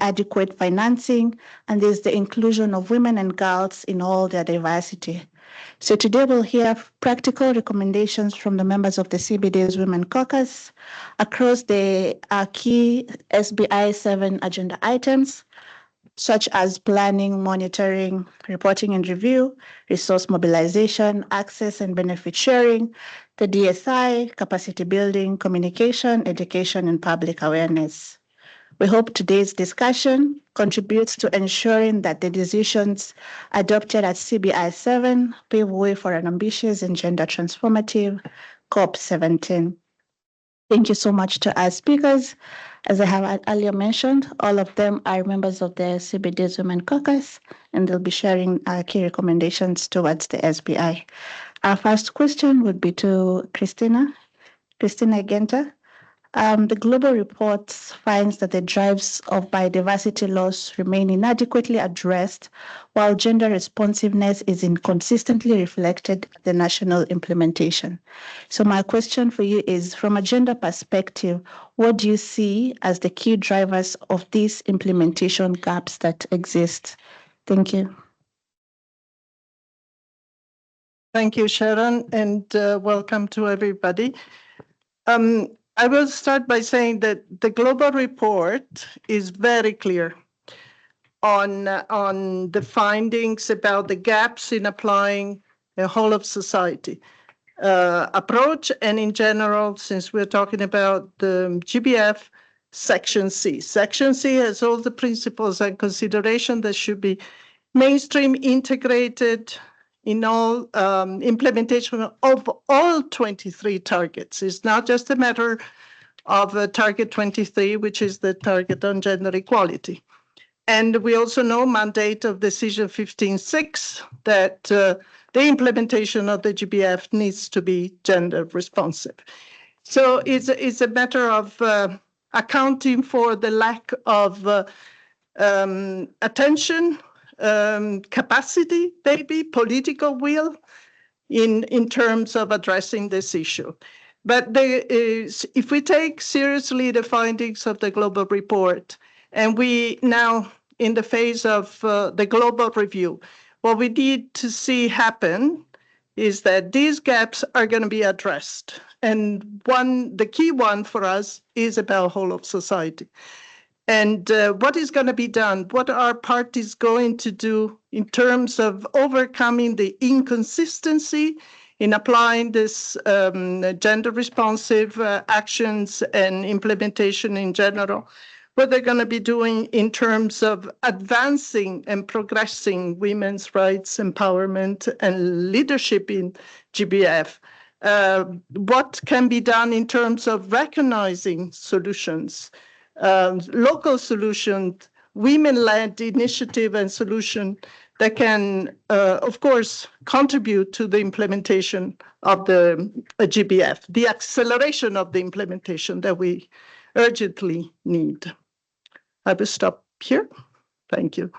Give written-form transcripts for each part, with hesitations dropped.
adequate financing, and there's the inclusion of women and girls in all their diversity. So today we'll hear practical recommendations from the members of the CBD's Women Caucus across the key SBI-7 agenda items, such as planning, monitoring, reporting and review, resource mobilization, access and benefit sharing, the DSI, capacity building, communication, education, and public awareness. We hope today's discussion contributes to ensuring that the decisions adopted at SBI-7 pave way for an ambitious and gender transformative COP17. Thank you so much to our speakers. As I have earlier mentioned, all of them are members of the CBD's Women Caucus, and they'll be sharing key recommendations towards the SBI. Our first question would be to Christina Genta. The global report finds that the drives of biodiversity loss remain inadequately addressed, while gender responsiveness is inconsistently reflected in the national implementation. So my question for you is, from a gender perspective, what do you see as the key drivers of these implementation gaps that exist? Thank you. Thank you, Sharon, and welcome to everybody. I will start by saying that the global report is very clear on the findings about the gaps in applying a whole of society approach, and in general, since we're talking about the GBF, Section C. Section C has all the principles and consideration that should be mainstream integrated in all implementation of all 23 targets. It's not just a matter of target 23, which is the target on gender equality. And we also know mandate of decision 15.6 that the implementation of the GBF needs to be gender responsive. So it's a matter of accounting for the lack of attention, capacity, maybe political will in terms of addressing this issue. But if we take seriously the findings of the global report, and we now in the phase of the global review, what we need to see happen is that these gaps are going to be addressed. And the key one for us is about whole of society. And what is going to be done? What are parties going to do in terms of overcoming the inconsistency in applying this gender responsive actions and implementation in general? What they're going to be doing in terms of advancing and progressing women's rights, empowerment, and leadership in GBF? What can be done in terms of recognizing solutions? Local solutions, women-led initiative and solution that can, of course, contribute to the implementation of the GBF, the acceleration of the implementation that we urgently need. I will stop here. Thank you.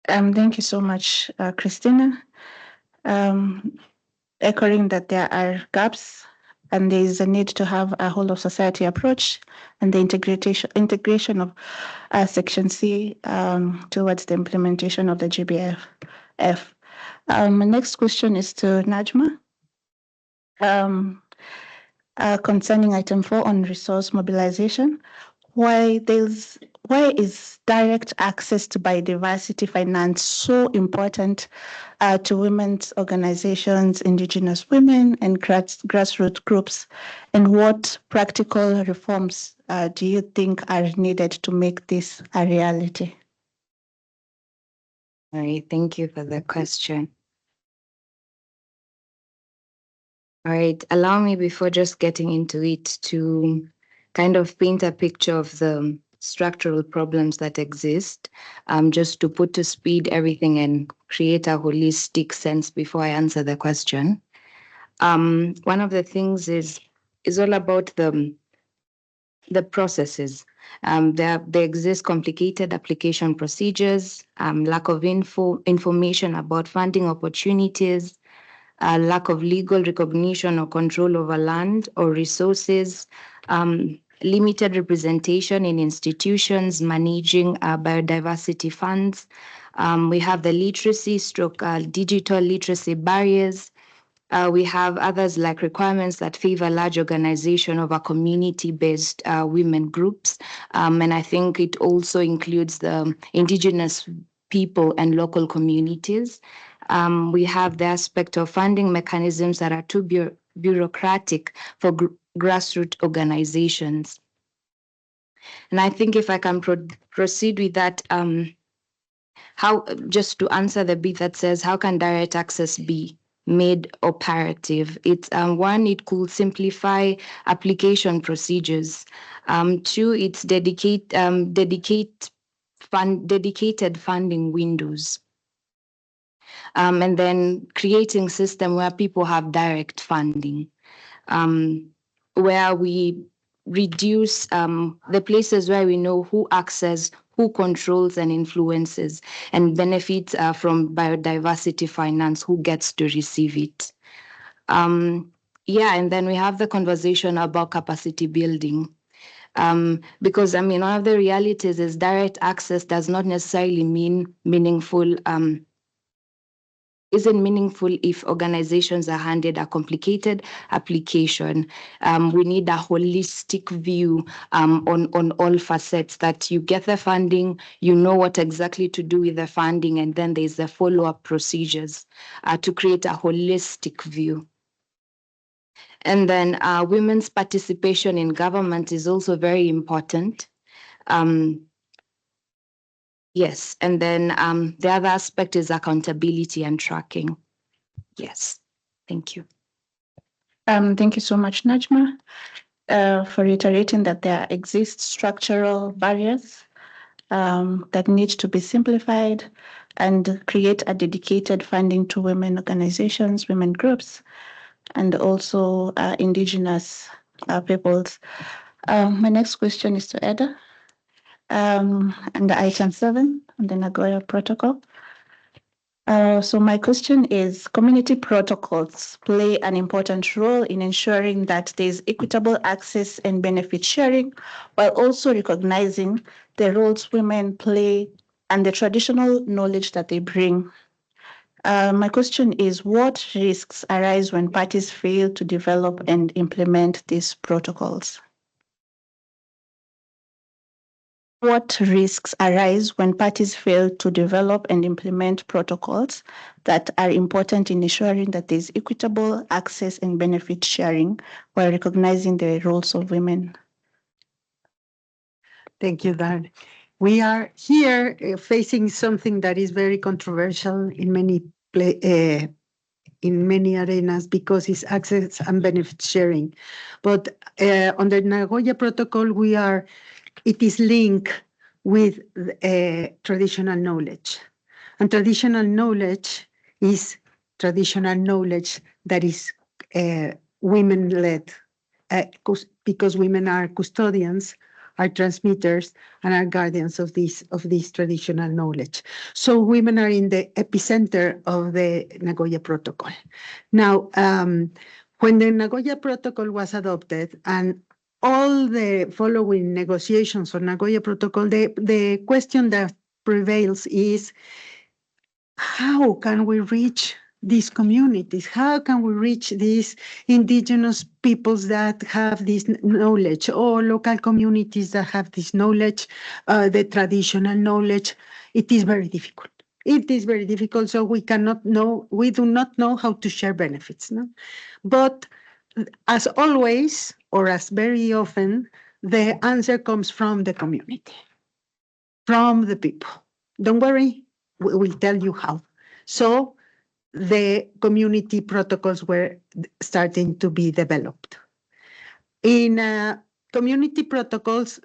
Thank you so much, Christina. Echoing that there are gaps and there is a need to have a whole of society approach and the integration of Section C towards the implementation of the GBF. My next question is to Najma. Concerning item 4 on resource mobilization, why is direct access to biodiversity finance so important to women's organizations, indigenous women, and grassroots groups? And what practical reforms do you think are needed to make this a reality? All right, thank you for the question. All right, allow me, before just getting into it, to kind of paint a picture of the structural problems that exist, just to put to speed everything and create a holistic sense before I answer the question. One of the things is all about the processes. There exist complicated application procedures, lack of information about funding opportunities, lack of legal recognition or control over land or resources, limited representation in institutions managing biodiversity funds. We have the literacy stroke digital literacy barriers. We have others like requirements that favor large organization over community-based women groups. And I think it also includes the indigenous people and local communities. We have the aspect of funding mechanisms that are too bureaucratic for grassroots organizations. And I think if I can proceed with that, how just to answer the bit that says, how can direct access be made operative? It's one, it could simplify application procedures. Two, it's dedicated funding windows. And then creating system where people have direct funding, where we reduce the places where we know who access, who controls and influences and benefits from biodiversity finance, who gets to receive it. And then we have the conversation about capacity building. Because one of the realities is direct access does not necessarily mean meaningful, isn't meaningful if organizations are handed a complicated application. We need a holistic view on all facets, that you get the funding, you know what exactly to do with the funding, and then there's the follow-up procedures to create a holistic view. And then women's participation in government is also very important. Yes, and then the other aspect is accountability and tracking. Yes, thank you. Thank you so much, Najma, for reiterating that there exist structural barriers that need to be simplified and create a dedicated funding to women organizations, women groups, and also indigenous peoples. My next question is to Eda. Under item 7 on the Nagoya Protocol. So my question is, community protocols play an important role in ensuring that there is equitable access and benefit sharing, while also recognizing the roles women play and the traditional knowledge that they bring. My question is, what risks arise when parties fail to develop and implement these protocols? What risks arise when parties fail to develop and implement protocols that are important in ensuring that there is equitable access and benefit sharing while recognizing the roles of women? Thank you, Dan. We are here facing something that is very controversial in many arenas, because it's access and benefit sharing. But under Nagoya Protocol, it is linked with traditional knowledge. And traditional knowledge is traditional knowledge that is women-led, because women are custodians, are transmitters, and are guardians of this traditional knowledge. So women are in the epicenter of the Nagoya Protocol. Now, when the Nagoya Protocol was adopted and all the following negotiations on Nagoya Protocol, the question that prevails is, how can we reach these communities? How can we reach these indigenous peoples that have this knowledge, or local communities that have this knowledge, the traditional knowledge? It is very difficult. It is very difficult, so we do not know how to share benefits. No? But as always, or as very often, the answer comes from the community, from the people. Don't worry, we will tell you how. So the community protocols were starting to be developed. In community protocols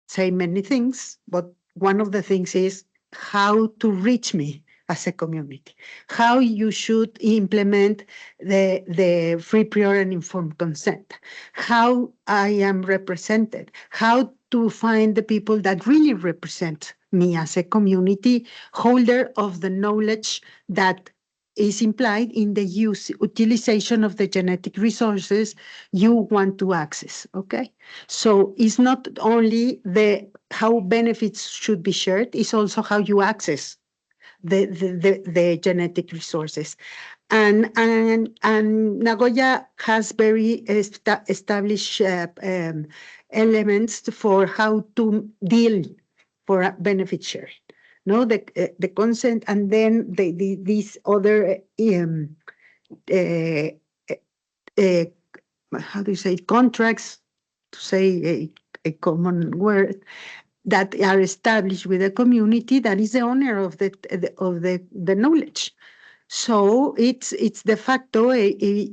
say many things, but one of the things is how to reach me as a community, how you should implement the free, prior, and informed consent, how I am represented, how to find the people that really represent me as a community holder of the knowledge that is implied in the utilization of the genetic resources you want to access, okay? So it's not only how benefits should be shared, it's also how you access the genetic resources. And Nagoya has very established elements for how to deal for benefit sharing. No, the consent, and then these other how do you say, contracts, to say a common word, that are established with the community that is the owner of the knowledge. So it's de facto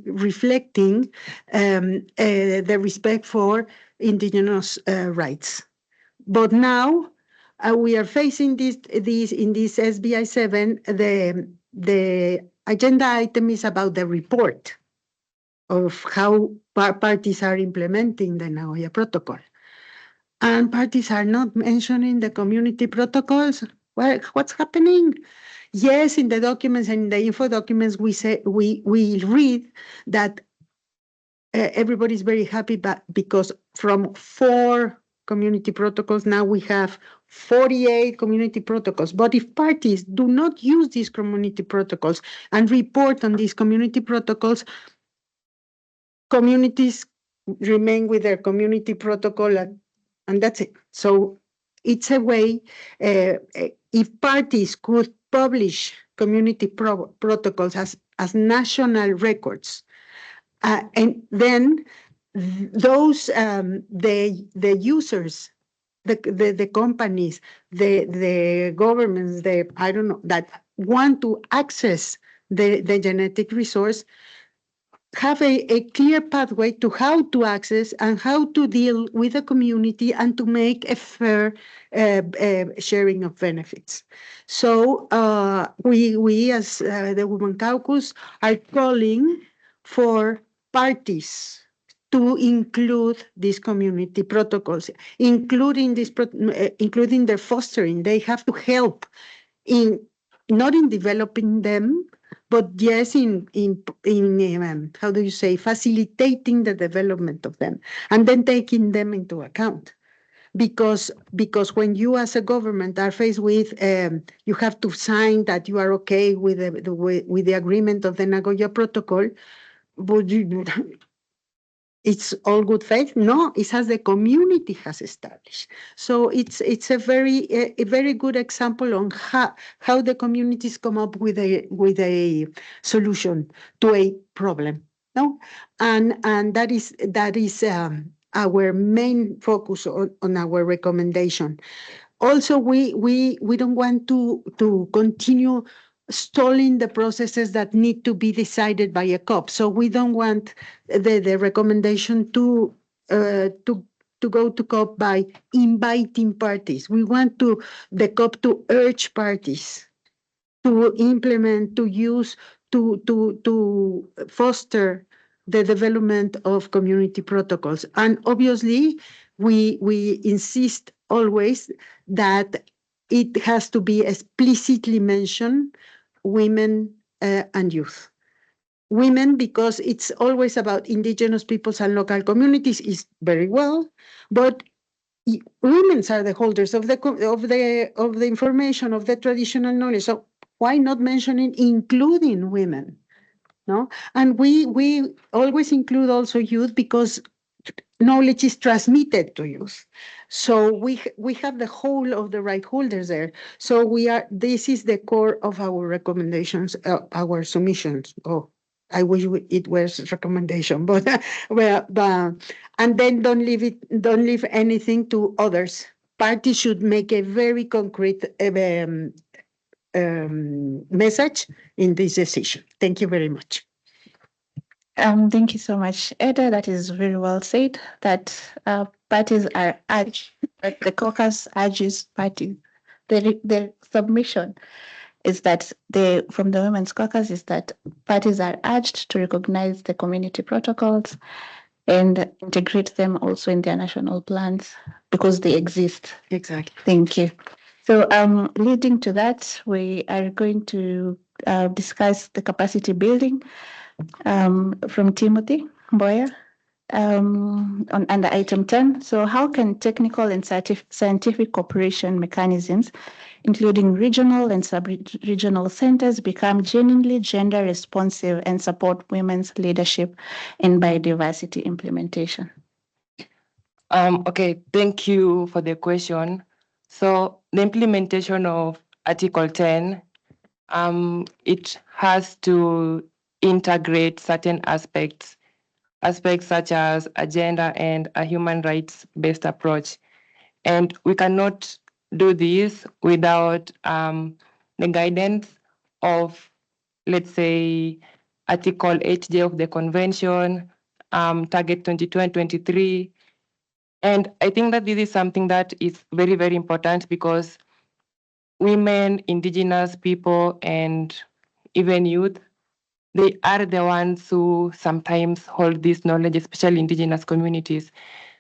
reflecting the respect for indigenous rights. But now we are facing this in this SBI-7. The agenda item is about the report of how parties are implementing the Nagoya Protocol. And parties are not mentioning the community protocols. Well, what's happening? Yes, in the documents and in the info documents, we read that everybody's very happy, but because from 4 community protocols, now we have 48 community protocols. But if parties do not use these community protocols and report on these community protocols, communities remain with their community protocol, and that's it. So it's a way, if parties could publish community protocols as national records, and then those the users, the companies, the governments, I don't know, that want to access the genetic resource, have a clear pathway to how to access and how to deal with the community and to make a fair sharing of benefits. So we as the Women Caucus are calling for parties to include these community protocols, including their fostering. They have to help not in developing them, but yes, in how do you say, facilitating the development of them, and then taking them into account. Because when you as a government are faced with, you have to sign that you are okay with the agreement of the Nagoya Protocol, but it's all good faith? No, it's as the community has established. So it's a very good example on how the communities come up with a solution to a problem. No, and that is our main focus on our recommendation. Also, we don't want to continue stalling the processes that need to be decided by a COP. So we don't want the recommendation to go to COP by inviting parties. We want the COP to urge parties to implement, to use, to foster the development of community protocols. And obviously, we insist always that it has to be explicitly mentioned women and youth. Women, because it's always about indigenous peoples and local communities, is very well, but women are the holders of the information, of the traditional knowledge. So why not mentioning including women? No, and we always include also youth because knowledge is transmitted to youth. So we have the whole of the right holders there. So this is the core of our recommendations, our submissions. Oh, I wish it was recommendation, but and then don't leave anything to others. Parties should make a very concrete message in this decision. Thank you very much. Thank you so much, Eda. That is very well said. That parties are urged, the caucus urges parties. The submission is that from the Women's Caucus is that parties are urged to recognize the community protocols and integrate them also in their national plans because they exist. Exactly. Thank you. So leading to that, we are going to discuss the capacity building from Timothy Boyer on under item 10. So how can technical and scientific cooperation mechanisms, including regional and sub-regional centers, become genuinely gender responsive and support women's leadership in biodiversity implementation? Okay, thank you for the question. So the implementation of Article 10, it has to integrate certain aspects such as agenda and a human rights-based approach. And we cannot do this without the guidance of, let's say, Article 8J of the Convention, Target 22 and 23. And I think that this is something that is very, very important because women, indigenous people, and even youth, they are the ones who sometimes hold this knowledge, especially indigenous communities.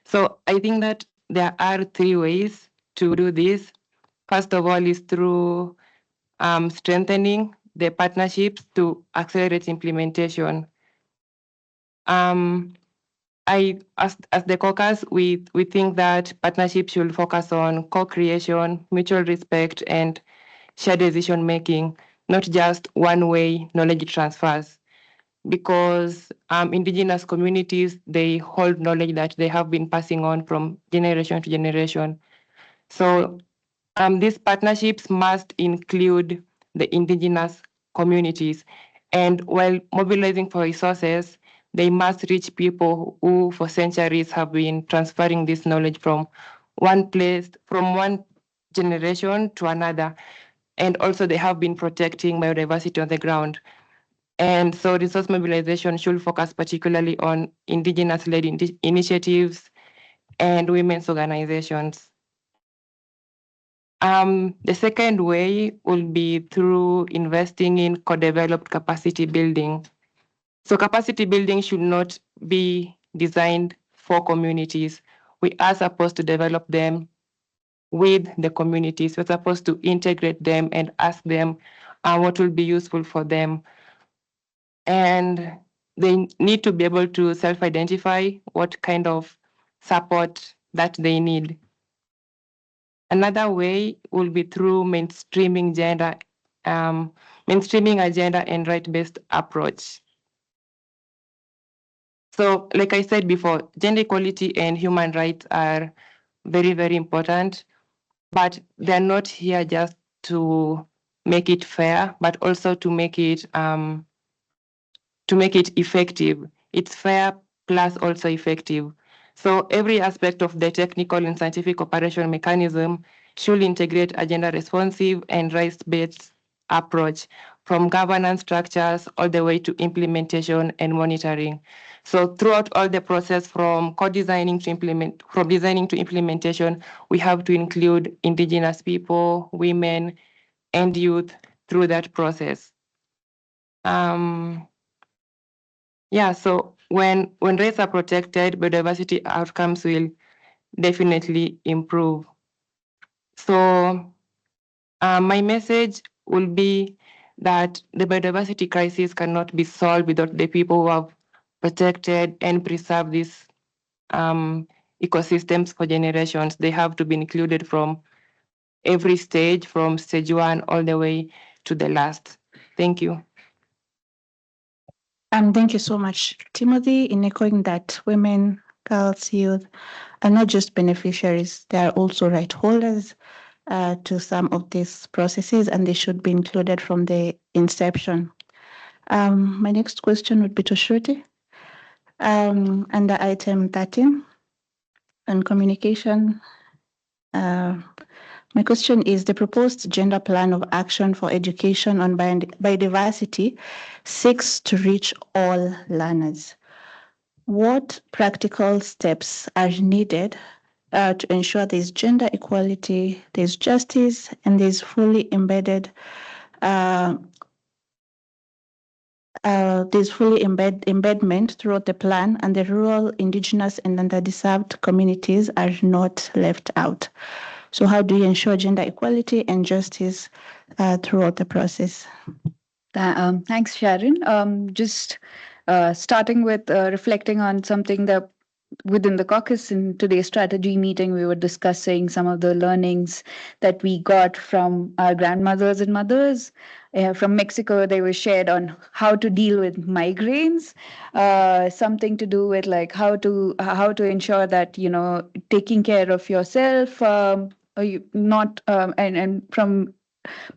So I think that there are three ways to do this. First of all is through strengthening the partnerships to accelerate implementation. As the caucus, we think that partnerships should focus on co-creation, mutual respect, and shared decision making, not just one-way knowledge transfers. Because indigenous communities, they hold knowledge that they have been passing on from generation to generation. So these partnerships must include the indigenous communities. And while mobilizing for resources, they must reach people who for centuries have been transferring this knowledge from one generation to another. And also they have been protecting biodiversity on the ground. And so resource mobilization should focus particularly on indigenous-led initiatives and women's organizations. The second way will be through investing in co-developed capacity building. So capacity building should not be designed for communities. We are supposed to develop them with the communities. We're supposed to integrate them and ask them what will be useful for them. And they need to be able to self-identify what kind of support that they need. Another way will be through mainstreaming agenda and right-based approach. So, like I said before, gender equality and human rights are very, very important, but they're not here just to make it fair, but also to make it effective. It's fair plus also effective. So every aspect of the technical and scientific cooperation mechanism should integrate a gender responsive and rights-based approach from governance structures all the way to implementation and monitoring. So throughout all the process from designing to implementation, we have to include indigenous people, women, and youth through that process. So when rates are protected, biodiversity outcomes will definitely improve. So my message will be that the biodiversity crisis cannot be solved without the people who have protected and preserved these ecosystems for generations. They have to be included from every stage, from stage 1 all the way to the last. Thank you. Thank you so much, Timothy, in echoing that women, girls, youth are not just beneficiaries, they are also right holders to some of these processes, and they should be included from the inception. My next question would be to Shruti. Under item 13 on communication, my question is the proposed gender plan of action for education on biodiversity seeks to reach all learners. What practical steps are needed to ensure there's gender equality, there's justice, and there's fully embedded embedment throughout the plan, and the rural, indigenous, and underdeserved communities are not left out. So how do you ensure gender equality and justice throughout the process? Thanks, Sharon. Just starting with reflecting on something that within the caucus in today's strategy meeting, we were discussing some of the learnings that we got from our grandmothers and mothers. From Mexico, they were shared on how to deal with migraines, something to do with like how to ensure that taking care of yourself. Not and from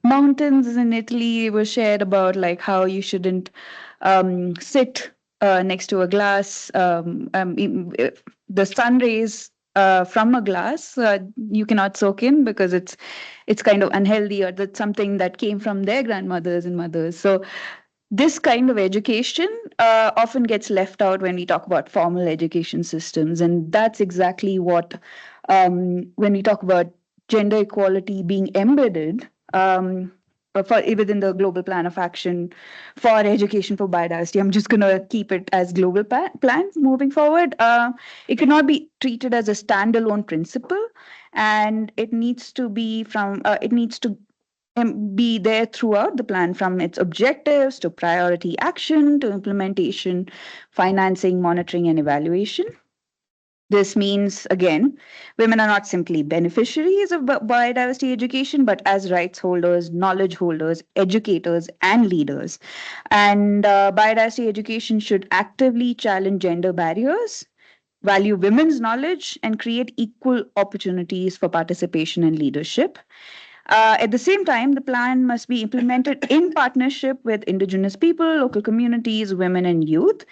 mountains in Italy were shared about like how you shouldn't sit next to a glass. If the sun rays from a glass you cannot soak in because it's kind of unhealthy, or that's something that came from their grandmothers and mothers. So this kind of education often gets left out when we talk about formal education systems, and that's exactly what when we talk about gender equality being embedded within the global plan of action for education for biodiversity. I'm just going to keep it as global plan moving forward. It cannot be treated as a standalone principle, and it needs to be there throughout the plan, from its objectives to priority action to implementation, financing, monitoring, and evaluation. This means, again, women are not simply beneficiaries of biodiversity education, but as rights holders, knowledge holders, educators, and leaders. And biodiversity education should actively challenge gender barriers, value women's knowledge, and create equal opportunities for participation and leadership. At the same time, the plan must be implemented in partnership with Indigenous people, local communities, women, and youth,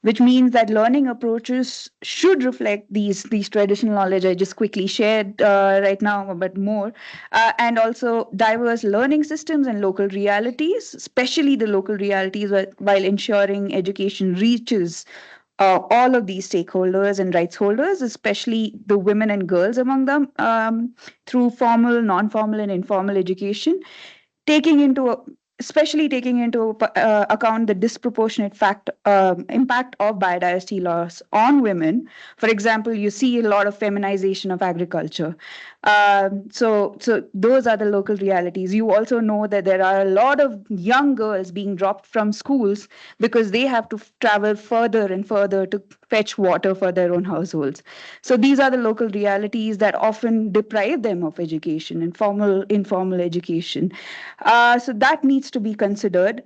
which means that learning approaches should reflect these traditional knowledge I just quickly shared right now, but more, and also diverse learning systems and local realities, especially the local realities, while ensuring education reaches all of these stakeholders and rights holders, especially the women and girls among them, through formal, non-formal, and informal education, taking into especially taking into account the disproportionate impact of biodiversity loss on women. For example, you see a lot of feminization of agriculture. So those are the local realities. You also know that there are a lot of young girls being dropped from schools because they have to travel further and further to fetch water for their own households. So these are the local realities that often deprive them of education and informal education. So that needs to be considered.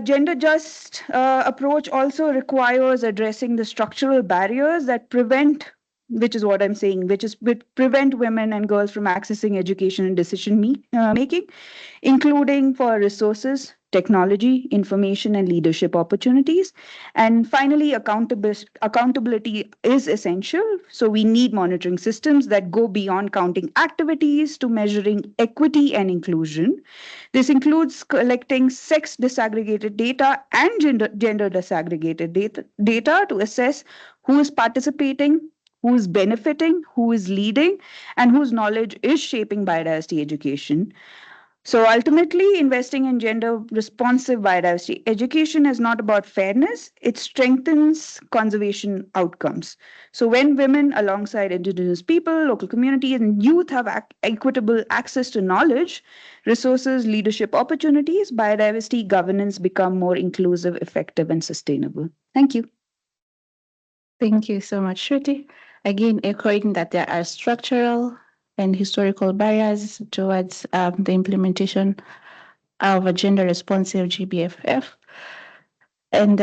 Gender just approach also requires addressing the structural barriers that prevent, which is what I'm saying, which prevent women and girls from accessing education and decision making, including for resources, technology, information, and leadership opportunities. And finally, accountability is essential. So we need monitoring systems that go beyond counting activities to measuring equity and inclusion. This includes collecting sex disaggregated data and gender disaggregated data to assess who is participating, who is benefiting, who is leading, and whose knowledge is shaping biodiversity education. So ultimately, investing in gender responsive biodiversity education is not about fairness, it strengthens conservation outcomes. So when women, alongside Indigenous people, local communities, and youth have equitable access to knowledge, resources, leadership opportunities, biodiversity governance become more inclusive, effective, and sustainable. Thank you. Thank you so much, Shruti. Again, echoing that there are structural and historical barriers towards the implementation of a gender responsive GBFF. And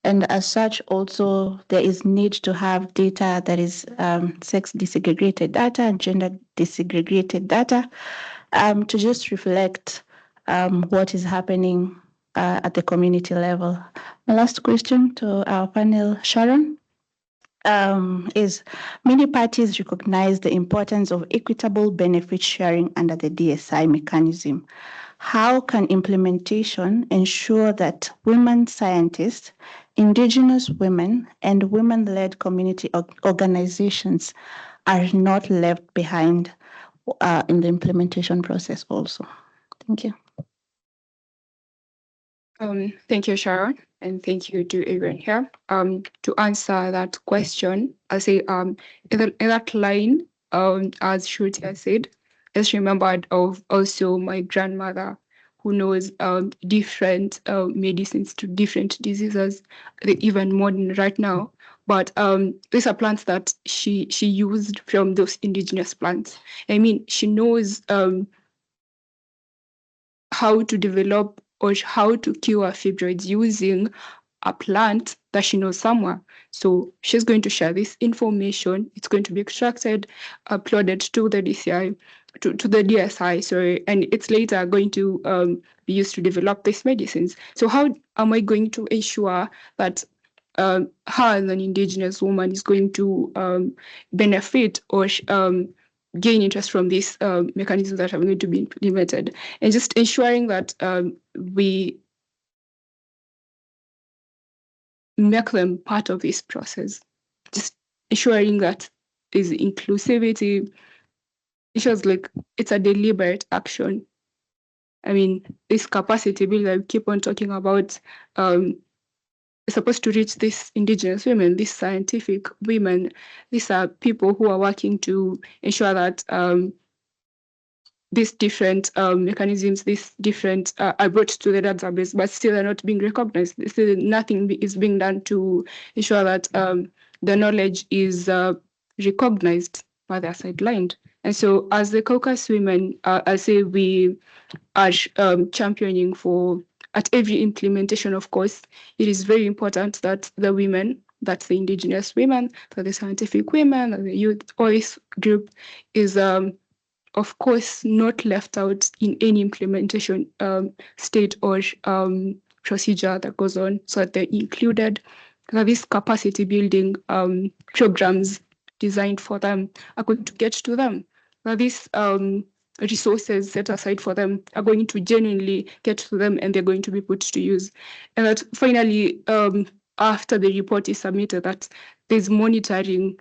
as such, also, there is need to have data that is sex disaggregated data and gender disaggregated data to just reflect what is happening at the community level. My last question to our panel, Sharon, is many parties recognize the importance of equitable benefit sharing under the DSI mechanism. How can implementation ensure that women scientists, Indigenous women, and women-led community organizations are not left behind in the implementation process also? Thank you. Thank you, Sharon, and thank you to everyone here. To answer that question, I'll say in that line, as Shruti has said, just remembered of also my grandmother who knows different medicines to different diseases, even modern right now. But these are plants that she used from those indigenous plants. I mean, she knows how to develop or how to cure fibroids using a plant that she knows somewhere. So she's going to share this information. It's going to be extracted, uploaded to the DCI, to the DSI, sorry, and it's later going to be used to develop these medicines. So how am I going to ensure that her as an indigenous woman is going to benefit or gain interest from these mechanisms that are going to be implemented, and just ensuring that we make them part of this process. Just ensuring that there's inclusivity. Ensures like it's a deliberate action. I mean, this capacity building that we keep on talking about is supposed to reach these indigenous women, these scientific women. These are people who are working to ensure that these different mechanisms, these different are brought to the database, but still are not being recognized. Still, nothing is being done to ensure that the knowledge is recognized, but they're sidelined. And so, as the caucus women, I say we are championing for at every implementation. Of course, it is very important that the women, that's the indigenous women, that the scientific women, that the youth, all this group is of course, not left out in any implementation state or procedure that goes on, so that they're included. These capacity building programs designed for them are going to get to them. These resources set aside for them are going to genuinely get to them, and they're going to be put to use. And that finally, after the report is submitted, that there's monitoring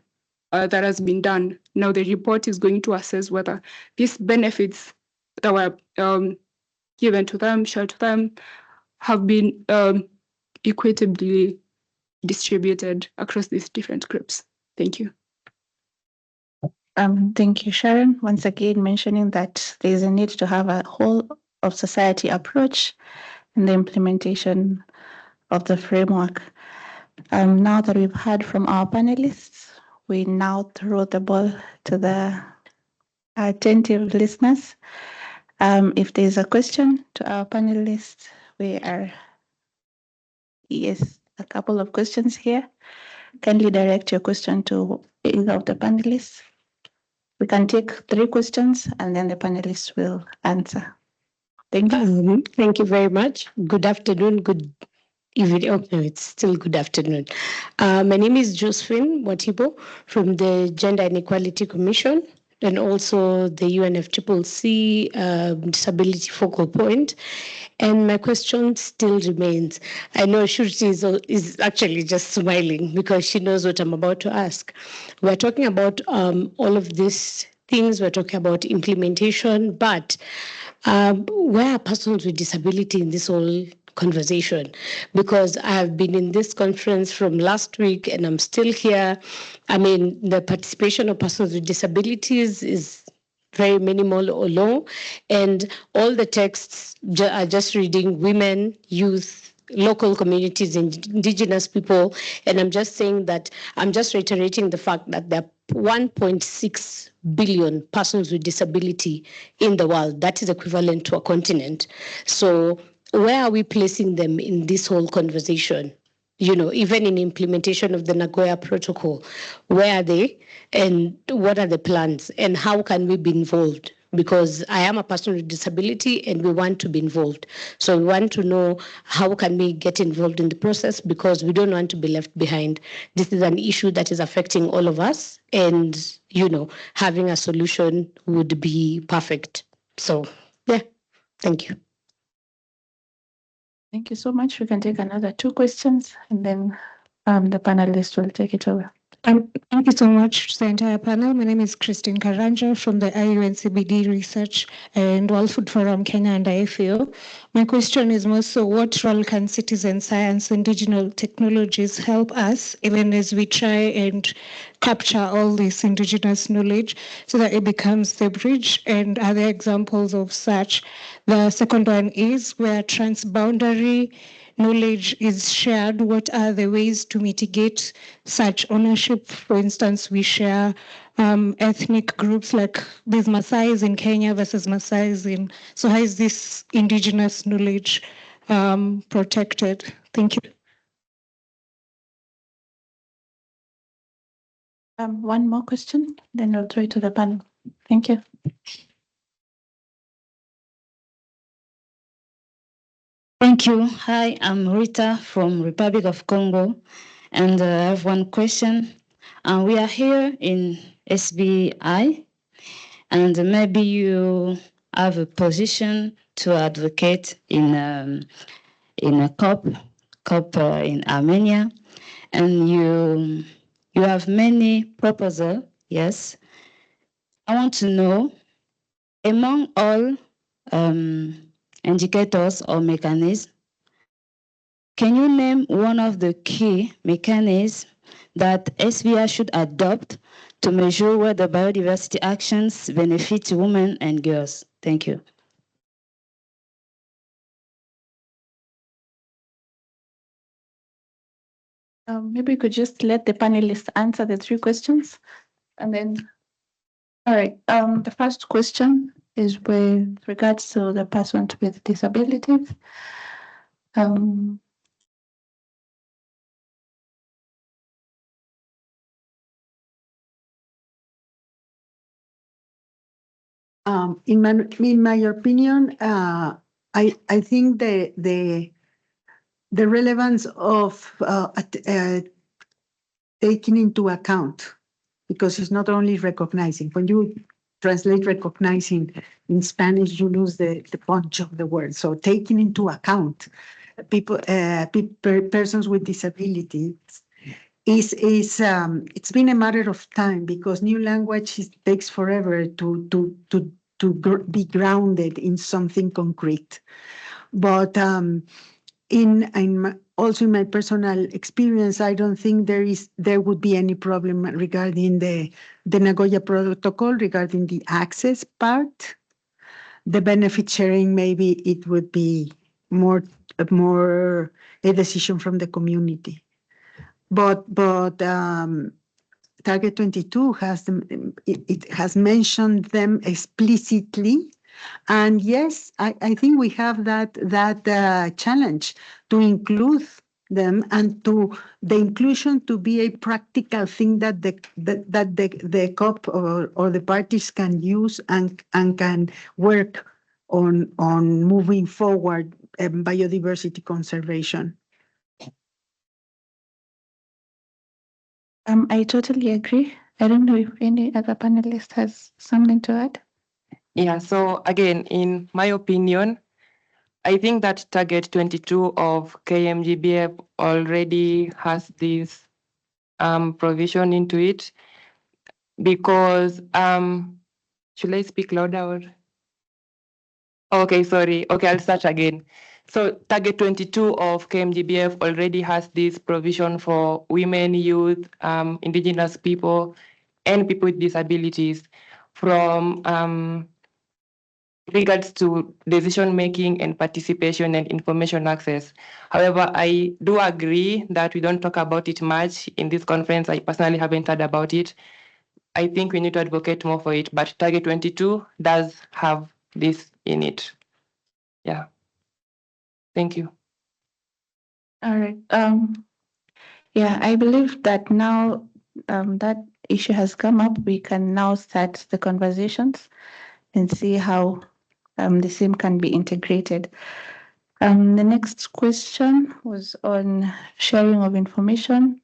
that has been done. Now the report is going to assess whether these benefits that were given to them, shared to them, have been equitably distributed across these different groups. Thank you. Thank you, Sharon. Once again, mentioning that there is a need to have a whole of society approach in the implementation of the framework. Now that we've heard from our panelists, we now throw the ball to the attentive listeners. If there's a question to our panelists, yes, a couple of questions here. Kindly direct your question to either of the panelists. We can take 3 questions and then the panelists will answer. Thank you. Thank you very much. Good afternoon, good evening. Oh, no, it's still good afternoon. My name is Josephine Watibo from the Gender and Equality Commission and also the UNFCCC Disability Focal Point. And my question still remains. I know Shruti is actually just smiling because she knows what I'm about to ask. We're talking about all of these things, we're talking about implementation, but where are persons with disability in this whole conversation? Because I have been in this conference from last week and I'm still here. I mean, the participation of persons with disabilities is very minimal or low, and all the texts are just reading women, youth, local communities, indigenous people. And I'm just saying that, I'm just reiterating the fact that there are 1.6 billion persons with disability in the world. That is equivalent to a continent. So where are we placing them in this whole conversation? You know, even in implementation of the Nagoya Protocol, where are they and what are the plans and how can we be involved? Because I am a person with disability and we want to be involved. So we want to know how can we get involved in the process because we don't want to be left behind. This is an issue that is affecting all of us and, you know, having a solution would be perfect. So, yeah, thank you. Thank you so much. We can take another 2 questions and then the panelists will take it over. Thank you so much to the entire panel. My name is Christine Karanja from the IUNCBD Research and World Food Forum Kenya and IFAO. My question is more so, what role can citizen science and digital technologies help us, even as we try and capture all this indigenous knowledge so that it becomes the bridge? And other examples of such. The second one is where transboundary knowledge is shared, what are the ways to mitigate such ownership? For instance, we share ethnic groups like these Maasais in Kenya versus Maasais in, so how is this indigenous knowledge protected? Thank you. One more question, then I'll throw it to the panel. Thank you. Thank you. Hi, I'm Rita from Republic of Congo, and I have one question. We are here in SBI, and maybe you have a position to advocate in a COP in Armenia, and you have many proposals. Yes, I want to know, among all indicators or mechanisms, can you name one of the key mechanisms that SBI should adopt to measure whether biodiversity actions benefit women and girls? Thank you. Maybe we could just let the panelists answer the three questions, and then. All right. The first question is with regards to the persons with disabilities. In my opinion, I think the relevance of taking into account, because it's not only recognizing. When you translate recognizing in Spanish, you lose the punch of the word. So taking into account people, persons with disabilities is it's been a matter of time, because new language takes forever to be grounded in something concrete. But also in my personal experience, I don't think there would be any problem regarding the Nagoya Protocol regarding the access part. The benefit sharing, maybe it would be more a decision from the community. But Target 22 has mentioned them explicitly. And yes, I think we have that challenge to include them, and to the inclusion to be a practical thing that the COP or the parties can use and can work on moving forward biodiversity conservation. I totally agree. I don't know if any other panelist has something to add. Yeah, so again, in my opinion, I think that Target 22 of KMGBF already has this provision into it, because should I speak louder? Or? Okay, sorry. Okay, I'll start again. So Target 22 of KMGBF already has this provision for women, youth, indigenous people, and people with disabilities from regards to decision making and participation and information access. However, I do agree that we don't talk about it much in this conference. I personally haven't heard about it. I think we need to advocate more for it, but Target 22 does have this in it. Yeah. Thank you. All right. Yeah, I believe that now that issue has come up, we can now start the conversations and see how the same can be integrated. The next question was on sharing of information,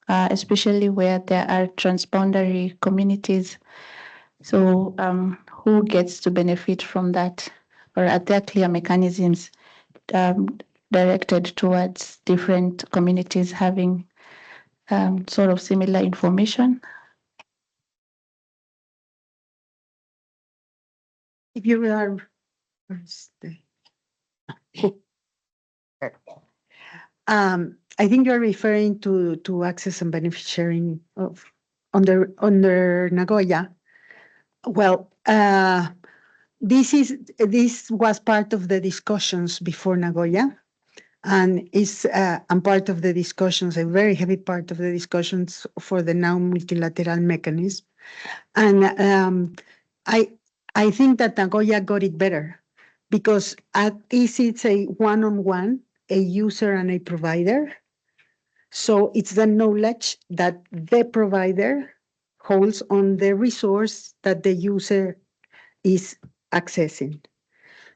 especially where there are transboundary communities. So who gets to benefit from that? Or are there clear mechanisms directed towards different communities having sort of similar information. If you are, I think you're referring to access and benefit sharing of under Nagoya. Well, this was part of the discussions before Nagoya, and is and part of the discussions, a very heavy part of the discussions for the now multilateral mechanism. And I think that Nagoya got it better because at least it's a one-on-one, a user and a provider. So it's the knowledge that the provider holds on the resource that the user is accessing.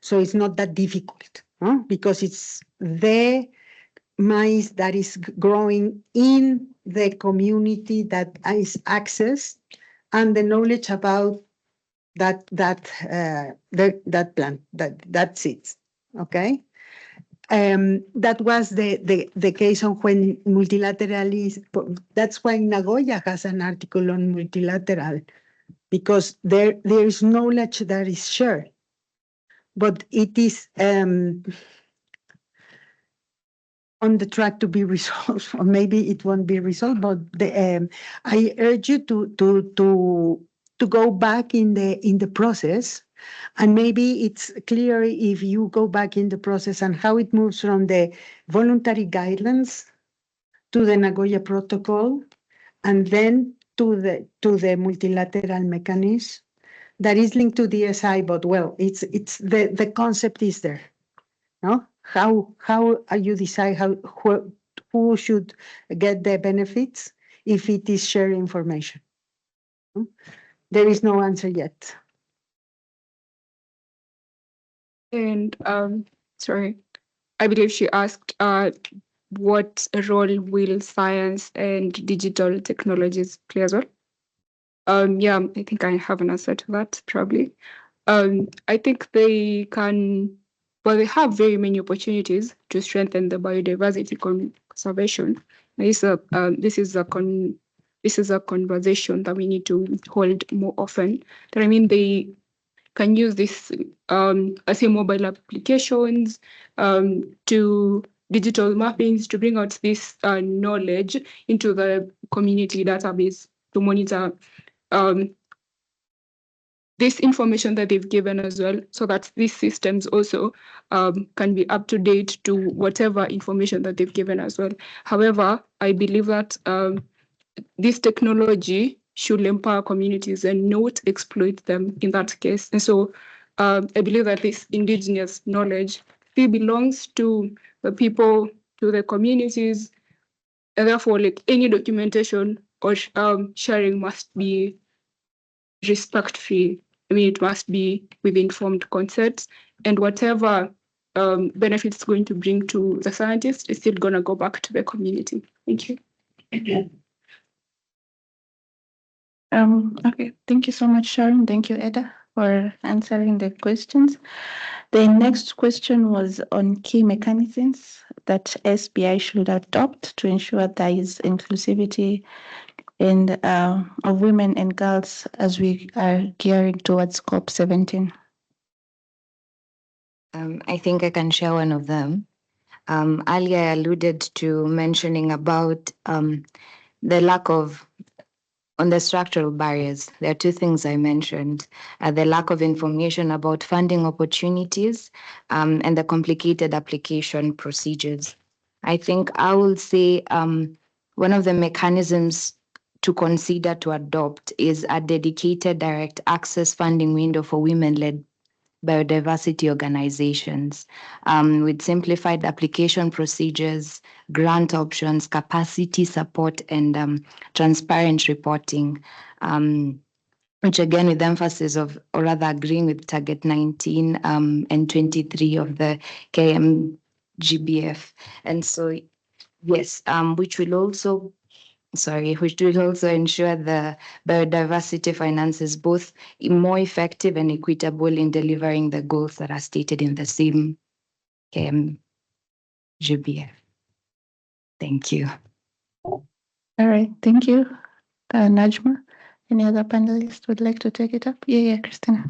So it's not that difficult, because it's the maize that is growing in the community that is accessed, and the knowledge about that plant, that seeds. Okay. That was the case on when multilateralism. That's why Nagoya has an article on multilateral, because there is knowledge that is shared, but it is on the track to be resolved, or maybe it won't be resolved. But I urge you to go back in the process, and maybe it's clear if you go back in the process and how it moves from the voluntary guidelines to the Nagoya Protocol, and then to the multilateral mechanism that is linked to DSI. But well, it's the concept is there. No, how you decide who should get the benefits if it is shared information? There is no answer yet. And sorry, I believe she asked what role will science and digital technologies play as well? Yeah, I think I have an answer to that, probably. I think they can, well, they have very many opportunities to strengthen the biodiversity conservation. This is a conversation that we need to hold more often. That I mean, they can use this, I say, mobile applications, to digital mappings to bring out this knowledge into the community database to monitor this information that they've given as well, so that these systems also can be up to date to whatever information that they've given as well. However, I believe that this technology should empower communities and not exploit them in that case. And so I believe that this indigenous knowledge still belongs to the people, to the communities, and therefore, like any documentation or sharing must be respect-free. I mean, it must be with informed consent, and whatever benefits it's going to bring to the scientists is still going to go back to the community. Thank you. Okay, thank you so much, Sharon. Thank you, Eda, for answering the questions. The next question was on key mechanisms that SBI should adopt to ensure there is inclusivity of women and girls as we are gearing towards COP17. I think I can share one of them. Earlier, I alluded to mentioning about the lack of, on the structural barriers. There are two things I mentioned, the lack of information about funding opportunities and the complicated application procedures. I think I will say one of the mechanisms to consider to adopt is a dedicated direct access funding window for women-led biodiversity organizations with simplified application procedures, grant options, capacity support, and transparent reporting, which again with emphasis of, or rather agreeing with target 19 and 23 of the KMGBF. And so, yes, which will also ensure the biodiversity finance is both more effective and equitable in delivering the goals that are stated in the same KMGBF. Thank you. All right, thank you. Najma, any other panelists would like to take it up? Yeah, Christina.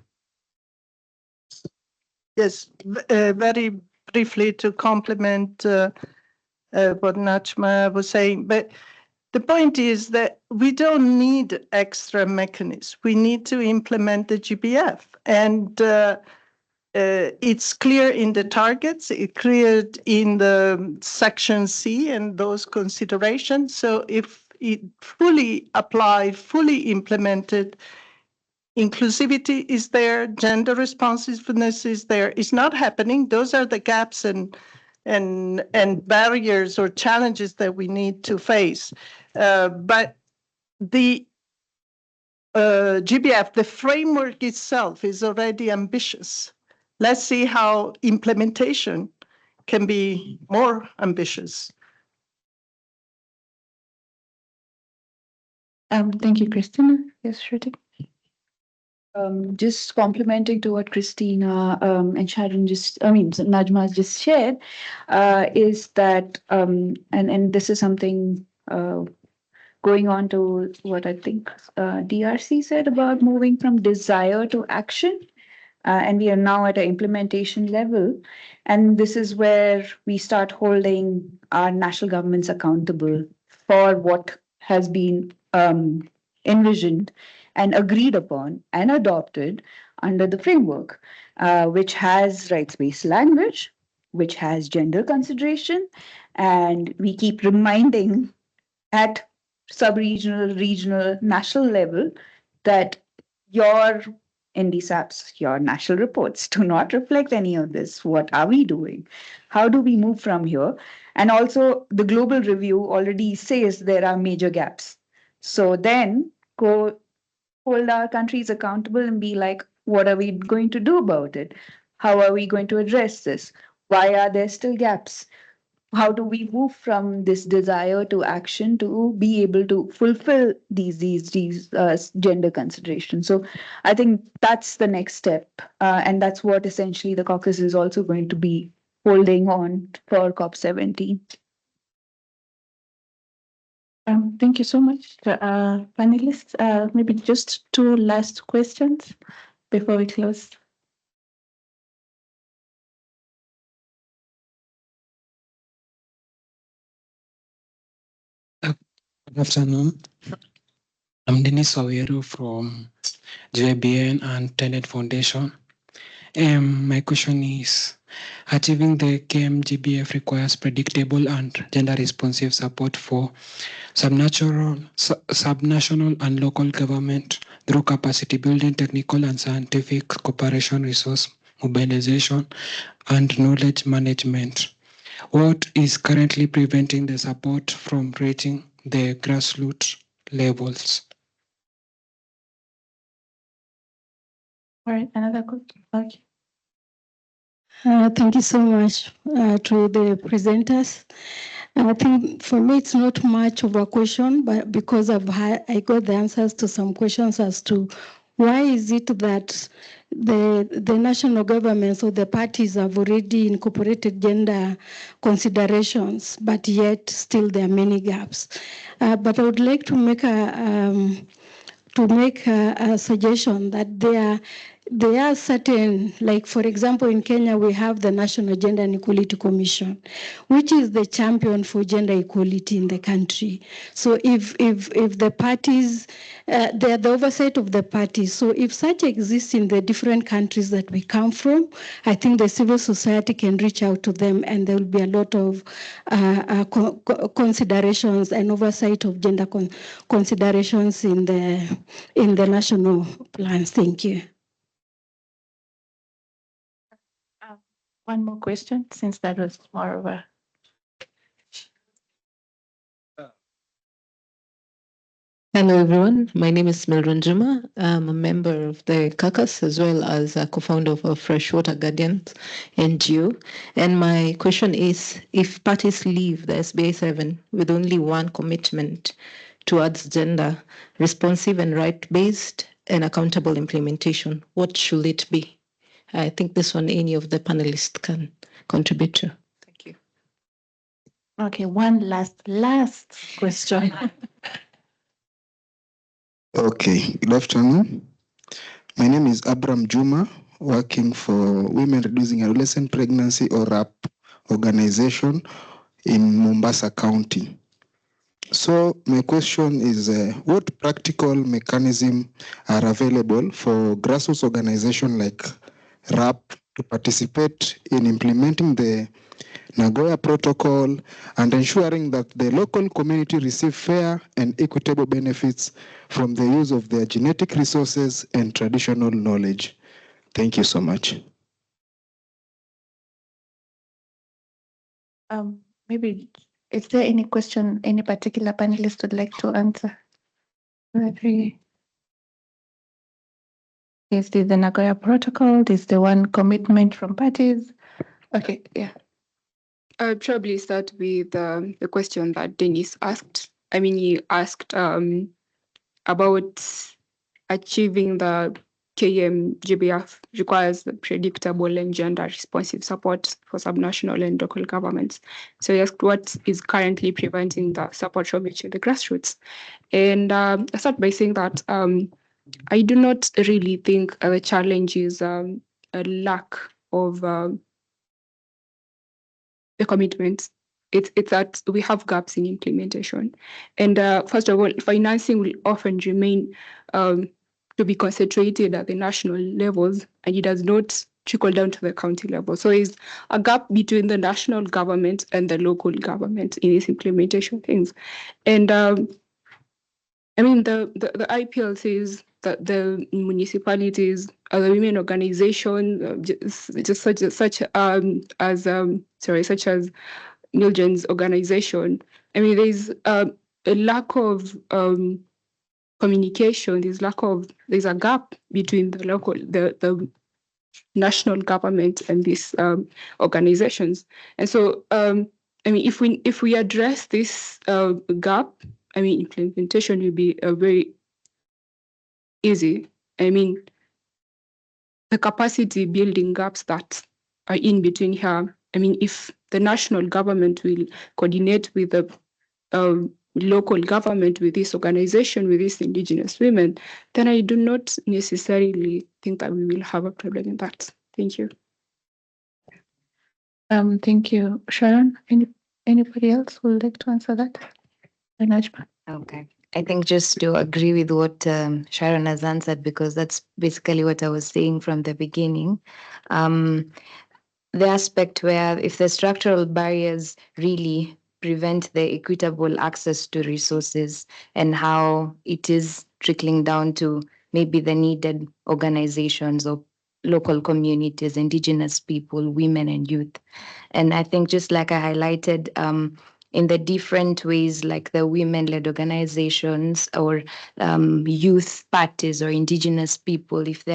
Yes, very briefly to complement what Najma was saying, but the point is that we don't need extra mechanisms. We need to implement the GBF, and it's clear in the targets, it's clear in the section C and those considerations. So if it fully applied, fully implemented, inclusivity is there, gender responsiveness is there. It's not happening. Those are the gaps and barriers or challenges that we need to face. But the GBF, the framework itself is already ambitious. Let's see how implementation can be more ambitious. Thank you, Christina. Yes, Shruti. Just complementing to what Christina and Sharon Najma has just shared, is that, and this is something going on to what I think DRC said about moving from desire to action. And we are now at an implementation level. And this is where we start holding our national governments accountable for what has been envisioned and agreed upon and adopted under the framework, which has rights-based language, which has gender consideration. And we keep reminding at sub-regional, regional, national level that your NDSAPs, your national reports do not reflect any of this. What are we doing? How do we move from here? And also the global review already says there are major gaps. So then go hold our countries accountable and be like, what are we going to do about it? How are we going to address this? Why are there still gaps? How do we move from this desire to action to be able to fulfill these gender considerations? So I think that's the next step, and that's what essentially the caucus is also going to be holding on for COP17. Thank you so much, panelists. Maybe just two last questions before we close. Good afternoon. I'm Dennis Waweru from JBN and Tenet Foundation. My question is, achieving the KMGBF requires predictable and gender-responsive support for subnational and local government through capacity building, technical and scientific cooperation, resource mobilization, and knowledge management. What is currently preventing the support from reaching the grassroots levels? All right, another question. Okay. Thank you so much to the presenters. I think for me it's not much of a question, but because I got the answers to some questions as to why is it that the national governments or the parties have already incorporated gender considerations, but yet still there are many gaps. But I would like to make a suggestion that there are certain, like for example, in Kenya, we have the National Gender and Equality Commission, which is the champion for gender equality in the country. So if the parties, they are the oversight of the parties. So if such exists in the different countries that we come from, I think the civil society can reach out to them and there will be a lot of considerations and oversight of gender considerations in the national plans. Thank you. One more question, since that was more of a... Hello, everyone. My name is Melron Juma. I'm a member of the caucus as well as a co-founder of Freshwater Guardians NGO. And my question is, if parties leave the SBI-7 with only one commitment towards gender responsive and right-based and accountable implementation, what should it be? I think this one any of the panelists can contribute to. Thank you. Okay, one last question. Okay, good afternoon. My name is Abram Juma, working for Women Reducing Adolescent Pregnancy or RAP organization in Mombasa County. So my question is, what practical mechanisms are available for grassroots organizations like RAP to participate in implementing the Nagoya Protocol and ensuring that the local community receive fair and equitable benefits from the use of their genetic resources and traditional knowledge? Thank you so much. Maybe, is there any question any particular panelist would like to answer? Is this the Nagoya Protocol? Is the one commitment from parties? Okay, yeah. I'll probably start with the question that Dennis asked. I mean, he asked about achieving the KMGBF requires predictable and gender responsive support for subnational and local governments. So he asked what is currently preventing the support from reaching the grassroots. And I start by saying that I do not really think the challenge is a lack of the commitment. It's that we have gaps in implementation. And first of all, financing will often remain to be concentrated at the national levels, and it does not trickle down to the county level. So there's a gap between the national government and the local government in these implementation things. And I mean, the IPL says that the municipalities, the women organization, such as Milgen's organization. I mean, there's a lack of communication. There's a gap between the national government and these organizations. And so, I mean, if we address this gap, I mean, implementation will be very easy. I mean, the capacity building gaps that are in between here. I mean, if the national government will coordinate with the local government, with this organization, with these indigenous women, then I do not necessarily think that we will have a problem in that. Thank you. Thank you, Sharon. Anybody else who would like to answer that? Najma. Okay. I think just to agree with what Sharon has answered, because that's basically what I was saying from the beginning. The aspect where if the structural barriers really prevent the equitable access to resources and how it is trickling down to maybe the needed organizations or local communities, indigenous people, women and youth. And I think just like I highlighted, in the different ways, like the women-led organizations or youth parties or indigenous people, if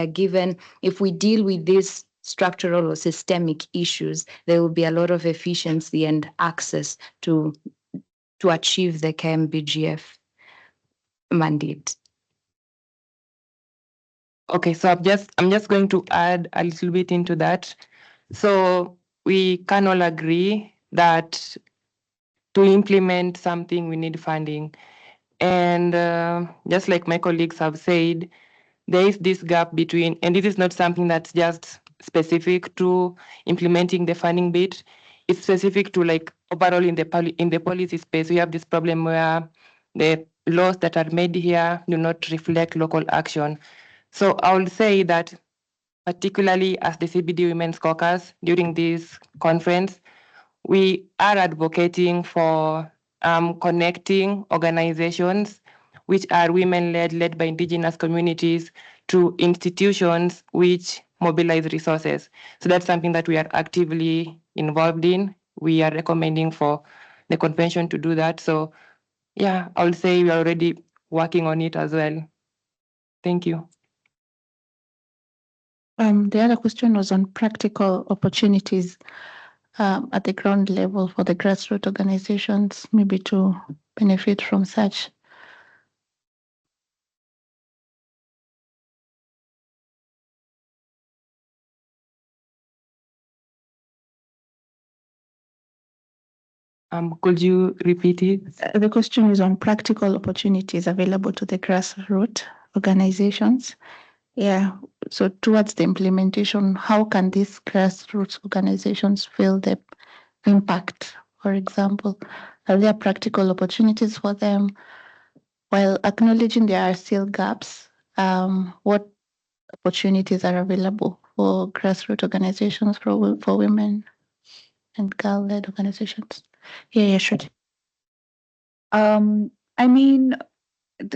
we deal with these structural or systemic issues, there will be a lot of efficiency and access to achieve the KMBGF mandate. Okay, so I'm just going to add a little bit into that. So we can all agree that to implement something, we need funding. And just like my colleagues have said, there is this gap between, and this is not something that's just specific to implementing the funding bit. It's specific to like overall in the policy space. We have this problem where the laws that are made here do not reflect local action. So I would say that particularly as the CBD Women's Caucus during this conference, we are advocating for connecting organizations which are women-led, led by indigenous communities, to institutions which mobilize resources. So that's something that we are actively involved in. We are recommending for the convention to do that. So yeah, I would say we are already working on it as well. Thank you. The other question was on practical opportunities at the ground level for the grassroots organizations, maybe to benefit from such. Could you repeat it? The question is on practical opportunities available to the grassroots organizations. Yeah, so towards the implementation, how can these grassroots organizations feel the impact? For example, are there practical opportunities for them? While acknowledging there are still gaps, what opportunities are available for grassroots organizations for women and girl-led organizations? Yeah, sure. I mean,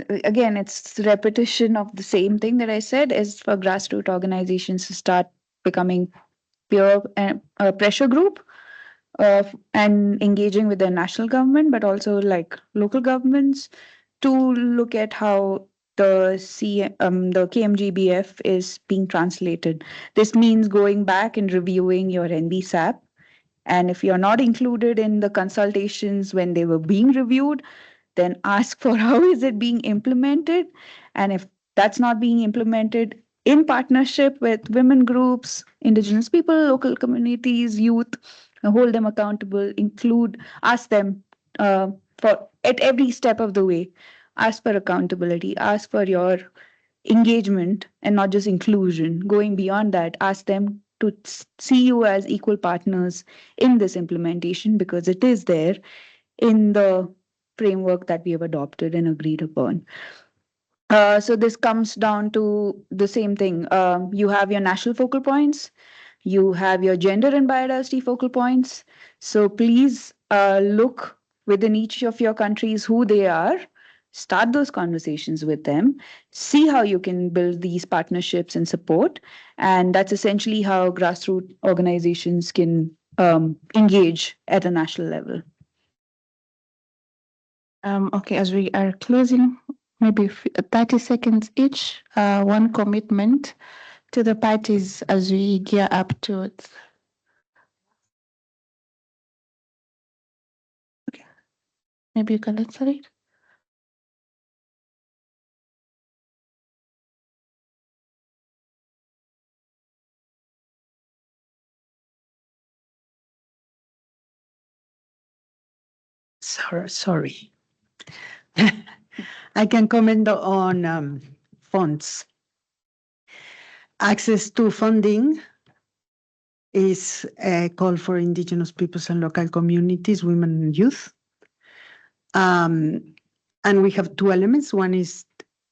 again, it's the repetition of the same thing that I said is for grassroots organizations to start becoming peer a pressure group and engaging with the national government, but also like local governments to look at how the KMGBF is being translated. This means going back and reviewing your NBSAP. And if you're not included in the consultations when they were being reviewed, then ask for how is it being implemented. And if that's not being implemented in partnership with women groups, indigenous people, local communities, youth, hold them accountable, ask them for at every step of the way, ask for accountability, ask for your engagement and not just inclusion. Going beyond that, ask them to see you as equal partners in this implementation because it is there in the framework that we have adopted and agreed upon. So this comes down to the same thing. You have your national focal points, you have your gender and biodiversity focal points. So please look within each of your countries who they are, start those conversations with them, see how you can build these partnerships and support. And that's essentially how grassroots organizations can engage at a national level. Okay, as we are closing, maybe 30 seconds each, one commitment to the parties as we gear up towards. Okay, maybe you can answer it. Sorry. I can comment on funds. Access to funding is a call for indigenous peoples and local communities, women and youth. And we have two elements. One is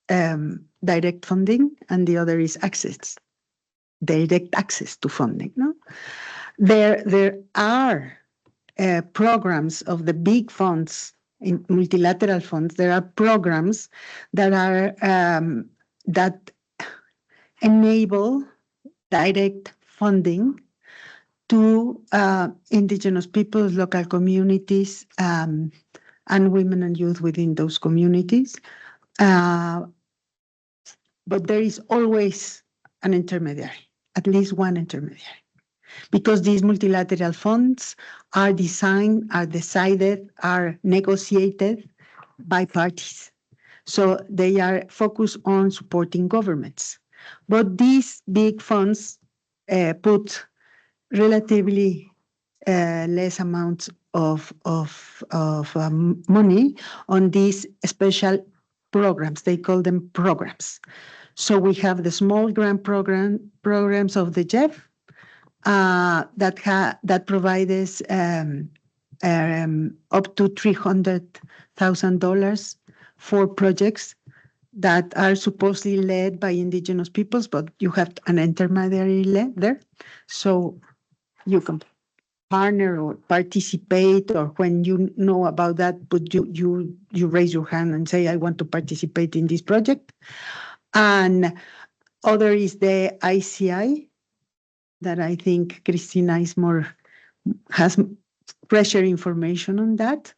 direct funding, and the other is direct access to funding. No? There are programs of the big funds, in multilateral funds. There are programs that are that enable direct funding to indigenous peoples, local communities, and women and youth within those communities. But there is always an intermediary, at least one intermediary, because these multilateral funds are designed, are decided, are negotiated by parties. So they are focused on supporting governments. But these big funds put relatively less amounts of money on these special programs. They call them programs. So we have the small grant programs of the JEF that provide us up to $300,000 for projects that are supposedly led by indigenous peoples, but you have an intermediary led there. So you can partner or participate, or when you know about that, but you raise your hand and say, I want to participate in this project. And other is the ICI, that I think Cristina has fresher information on that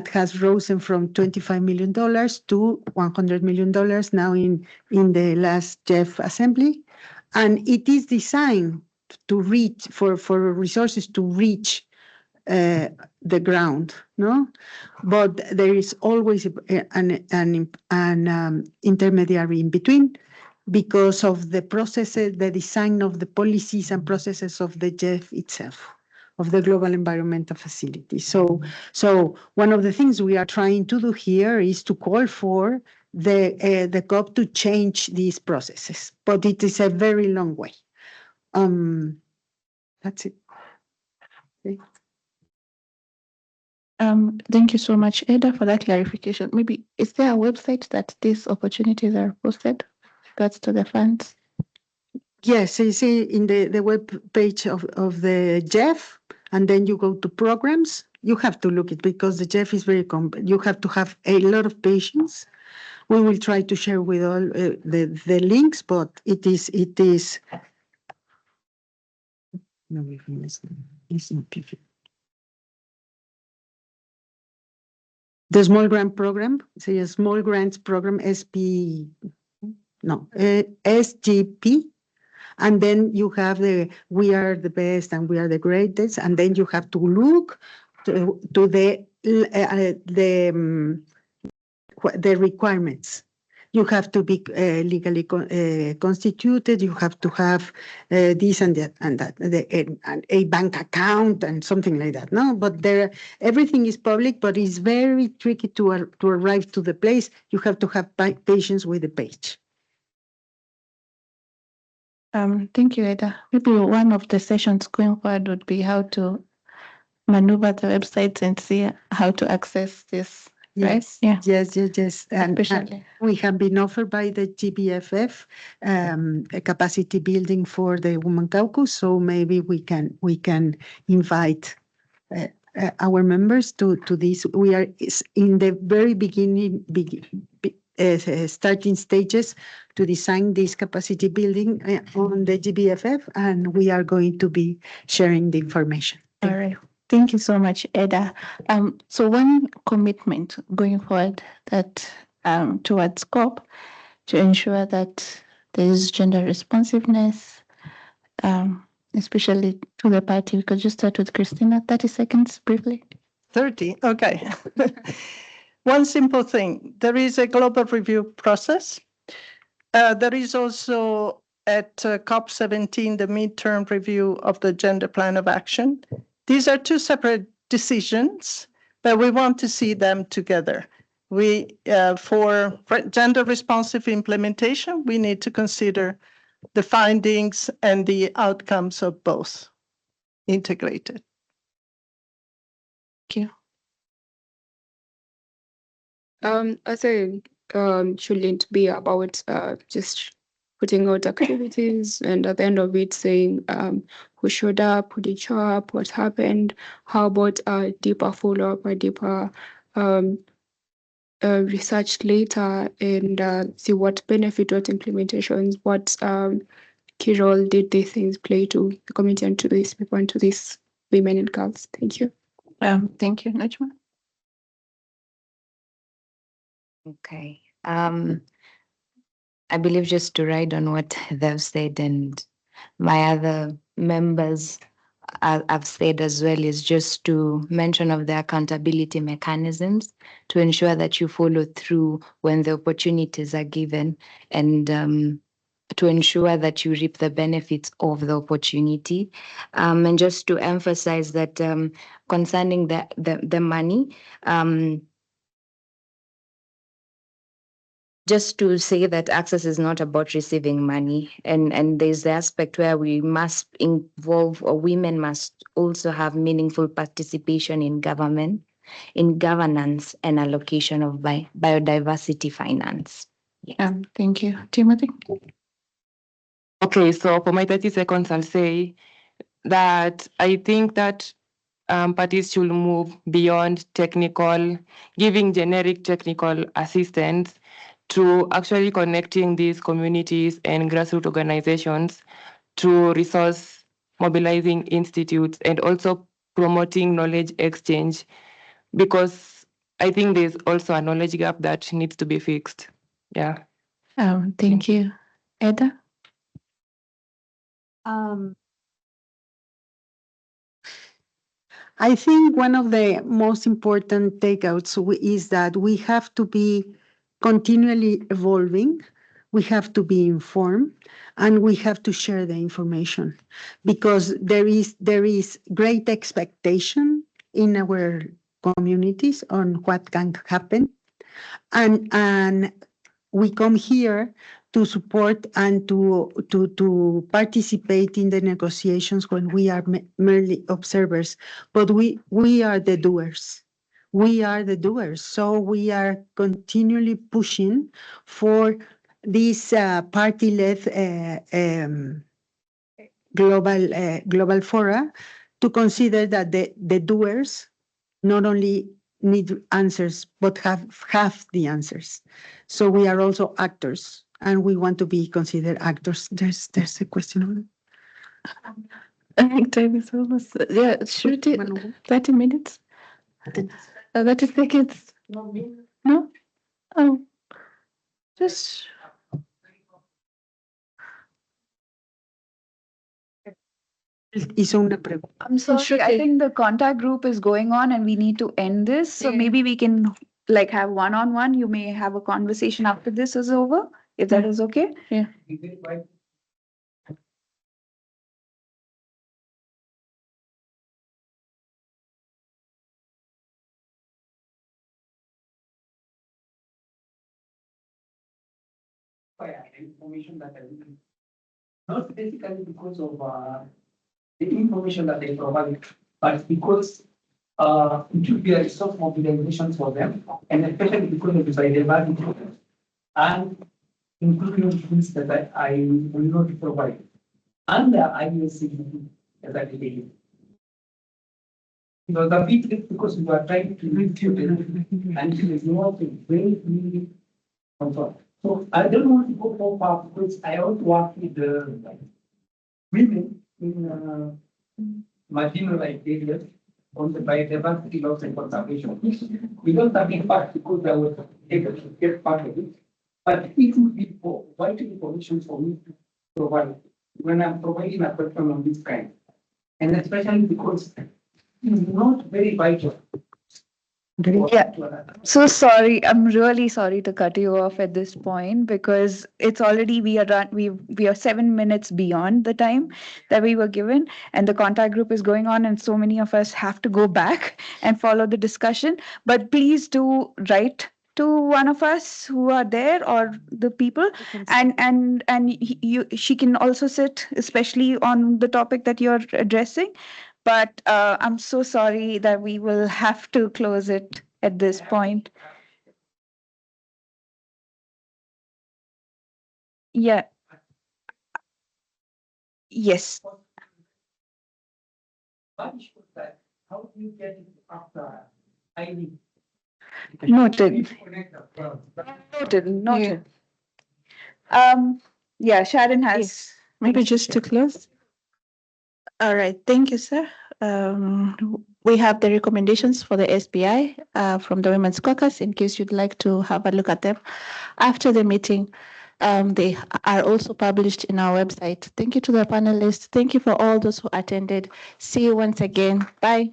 has risen from $25 million to $100 million now in the last JEF assembly. And it is designed to reach, for resources to reach the ground, no? But there is always an intermediary in between, because of the processes, the design of the policies and processes of the JEF itself. of the Global Environmental Facility. So one of the things we are trying to do here is to call for the COP to change these processes, but it is a very long way. That's it. Okay. Thank you so much, Eda, for that clarification. Maybe, is there a website that these opportunities are posted with regards to the funds? Yes, you see in the web page of the JEF, and then you go to programs. You have to look it because the JEF is very you have to have a lot of patience. We will try to share with all the links, but it is. No, it's not perfect. The small grant program, say a small grants program, SGP, and then you have we are the best and we are the greatest, and then you have to look to the requirements. You have to be legally constituted. You have to have this and that and that, and a bank account and something like that. No, but everything is public, but it's very tricky to arrive to the place. You have to have patience with the page. Thank you, Eda. Maybe one of the sessions going forward would be how to maneuver the websites and see how to access this. Yes, right? Yeah. yes. And we have been offered by the GBFF a capacity building for the Women Caucus, so maybe we can invite our members to this. We are in the very beginning, starting stages to design this capacity building on the GBFF, and we are going to be sharing the information. All right. Thank you so much, Eda. So one commitment going forward that towards COP to ensure that there is gender responsiveness, especially to the party. We could just start with Christina, 30 seconds briefly. 30, okay. One simple thing, there is a global review process. There is also at COP17, the midterm review of the Gender Plan of Action. These are two separate decisions, but we want to see them together. For gender responsive implementation, we need to consider the findings and the outcomes of both integrated. Thank you. I say shouldn't be about just putting out activities and at the end of it saying who showed up, who didn't show up, what happened, how about a deeper follow-up, a deeper research later and see what benefit, what implementations, what key role did these things play to the community and to these people and to these women and girls. Thank you. Thank you, Najma. Okay. I believe just to ride on what they've said and my other members I've said as well is just to mention of the accountability mechanisms to ensure that you follow through when the opportunities are given and to ensure that you reap the benefits of the opportunity. And just to emphasize that concerning the money, just to say that access is not about receiving money. And there's the aspect where we must involve, or women must also have meaningful participation in government, in governance and allocation of biodiversity finance. Yeah. Thank you. Timothy? Okay, so for my 30 seconds, I'll say that I think that parties should move beyond technical, giving generic technical assistance to actually connecting these communities and grassroots organizations to resource mobilizing institutes and also promoting knowledge exchange, because I think there's also a knowledge gap that needs to be fixed. Yeah. Thank you. Eda? I think one of the most important takeouts is that we have to be continually evolving. we have to be informed, and we have to share the information, because there is great expectation in our communities on what can happen, and we come here to support and to participate in the negotiations when we are merely observers, but we are the doers. We are the doers, so we are continually pushing for this party-led global fora to consider that the doers not only need answers, but have the answers. So we are also actors, and we want to be considered actors. There's a question on it. I think time is almost, yeah, should it 30 minutes? 30 seconds? No? Oh, just. Hizo una pregunta. I'm sorry, I think the contact group is going on and we need to end this. So maybe we can like have one-on-one. You may have a conversation after this is over, if that is okay. Yeah. Information that I will, not basically because of the information that they provide, but because it will be a resource mobilization for them, and especially because of the biodiversity and including tools that I will not provide. And the IUC that I did. It was a bit because we were trying to reach you and it is not very comfort. So I don't want to go so far because I want to work with the women in marginalized areas on the biodiversity loss and conservation. We don't have impact because I was able to get part of it, but it would be vital information for me to provide when I'm providing a question of this kind. And especially because it's not very vital. Yeah. So sorry, I'm really sorry to cut you off at this point because it's already we are 7 minutes beyond the time that we were given, and the contact group is going on, and so many of us have to go back and follow the discussion. But please do write to one of us who are there or the people, and she can also sit, especially on the topic that you're addressing. But I'm so sorry that we will have to close it at this point. Yeah. Yes. How do you get it after I Noted. Noted. Yeah, Sharon has. Maybe just to close. All right, thank you, sir. We have the recommendations for the SBI from the Women's Caucus in case you'd like to have a look at them after the meeting. They are also published in our website. Thank you to the panelists. Thank you for all those who attended. See you once again. Bye.